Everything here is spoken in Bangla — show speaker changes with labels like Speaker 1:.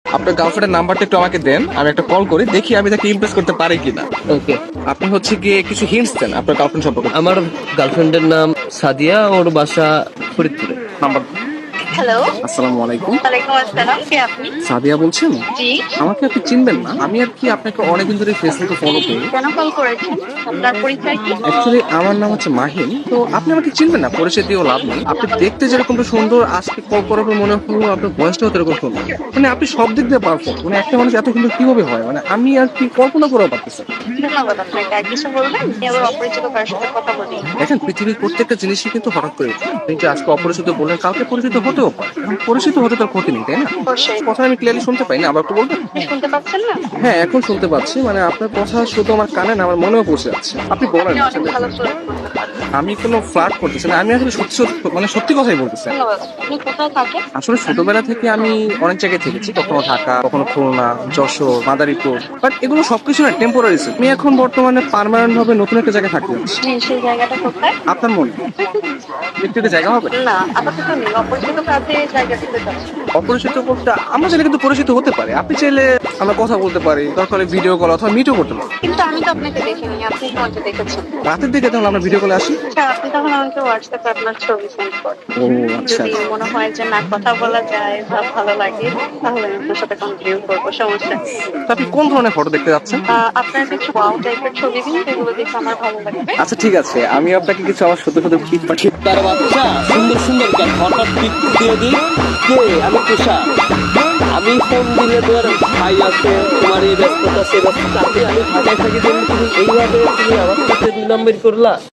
Speaker 1: আপনার গার্লফ্রেন্ডের নাম্বারটা একটু আমাকে দেন, আমি একটা কল করি, দেখি আমি তাকে ইমপ্রেস করতে পারি কিনা।
Speaker 2: ওকে।
Speaker 1: আপনি হচ্ছে গিয়ে কিছু হিন্টস দেন আপনার গার্লফ্রেন্ড সম্পর্কে।
Speaker 2: আমার গার্লফ্রেন্ডের নাম সাদিয়া, ওর বাসা ফরিদপুরে।
Speaker 1: নাম্বার।
Speaker 3: হ্যালো।
Speaker 1: আসসালামু আলাইকুম।
Speaker 3: ওয়ালাইকুম আসসালাম, কে আপনি?
Speaker 1: সাদিয়া বলছেন?
Speaker 3: জি।
Speaker 1: আমাকে আপনি চিনবেন না, আমি আর কি আপনাকে অনেকদিন ধরে ফেসবুকে ফলো করি।
Speaker 3: কেন কল করেছেন? আপনার পরিচয় কি?
Speaker 1: অ্যাকচুয়ালি আমার নাম হচ্ছে মাহিন, তো আপনি আমাকে চিনবেন না, পরিচয় দিয়েও লাভ নেই। আপনি দেখতে যেরকম সুন্দর, আজকে কল করার পর মনে হলো আপনার বয়সটাও এরকম সুন্দর। মানে আপনি সব দিক দিয়ে পারফেক্ট, মানে একটা মানুষ এত সুন্দর কিভাবে হয়, মানে আমি আর কি কল্পনা করেও পারতেছি না।
Speaker 3: ধন্যবাদ আপনাকে। আর কিছু বলবেন? আমি আবার অপরিচিত কারোর সাথে কথা বলি।
Speaker 1: দেখেন, পৃথিবীর প্রত্যেকটা জিনিসই কিন্তু হঠাৎ করে হয়। আপনি যে আজকে অপরিচিত বললেন, কালকে পরিচিত হতেও পারে। এখন পরিচিত হতে তার ক্ষতি নেই, তাই না?
Speaker 3: অবশ্যই।
Speaker 1: কথা আমি ক্লিয়ারলি শুনতে পাই না, আবার একটু বলবেন?
Speaker 3: শুনতে পাচ্ছেন না?
Speaker 1: হ্যাঁ, এখন শুনতে পাচ্ছি, মানে আপনার কথা শুধু আমার কানে না, আমার মনেও পৌঁছে যাচ্ছে। আপনি বলেন।
Speaker 3: আপনি অনেক ভালো ফ্লার্ট করতে পারেন।
Speaker 1: আমি কোনো ফ্লার্ট করতেছি না, আমি আসলে সত্যি সত্যি, মানে সত্যি কথাই বলতেছি।
Speaker 3: ধন্যবাদ। আপনি কোথায় থাকেন?
Speaker 1: আসলে ছোটবেলা থেকে আমি অনেক জায়গায় থেকেছি, কখনো ঢাকা, কখনো খুলনা, যশোর, মাদারীপুর, বাট এগুলো সবকিছু না টেম্পোরারি। আমি এখন বর্তমানে পার্মানেন্ট ভাবে নতুন একটা জায়গায় থাকতে যাচ্ছি।
Speaker 3: জি, সেই জায়গাটা কোথায়?
Speaker 1: আপনার মনে একটু একটা জায়গা হবে?
Speaker 3: না, আপাতত নেই। অপরিচিত কাজে জায়গা দিতে চাচ্ছি।
Speaker 1: অপরিচিত বলতে আমরা চাইলে কিন্তু পরিচিত হতে পারি। আপনি চাইলে আমরা কথা বলতে পারি, দরকার হলে ভিডিও কল অথবা মিটও করতে পারি।
Speaker 3: কিন্তু আমি তো আপনাকে দেখিনি, আপনি আমাকে দেখেছেন।
Speaker 1: রাতের দিকে তাহলে আমরা ভিডিও কলে আসি।
Speaker 3: আচ্ছা, আপনি তখন আমাকে হোয়াটসঅ্যাপে আপনার ছবি সেন্ড করেন।
Speaker 1: ও আচ্ছা।
Speaker 3: যদি মনে হয় যে না, কথা বলা যায় বা ভালো লাগে, তাহলে আমি আপনার সাথে কন্টিনিউ করবো, সমস্যা নেই।
Speaker 1: তো আপনি কোন ধরনের ফটো দেখতে যাচ্ছেন?
Speaker 3: আপনার কিছু ওয়াও টাইপের ছবি দিন, যেগুলো দেখে আমার ভালো লাগবে।
Speaker 1: আচ্ছা ঠিক আছে, আমি আপনাকে কিছু আমার শুধু শুধু পিক পাঠিয়ে।
Speaker 2: তার বাচ্চা সুন্দর সুন্দর গান হঠাৎ পিক দিয়ে দিই। কে? আমি তুষার। আমি ফোন দিলে তোর ভাই আছে, তোমার এই ব্যস্ততা সে ব্যস্ততা, আমি ঢাকায় থাকি, তুমি এইভাবে তুমি আমার সাথে 2 নম্বর করলা।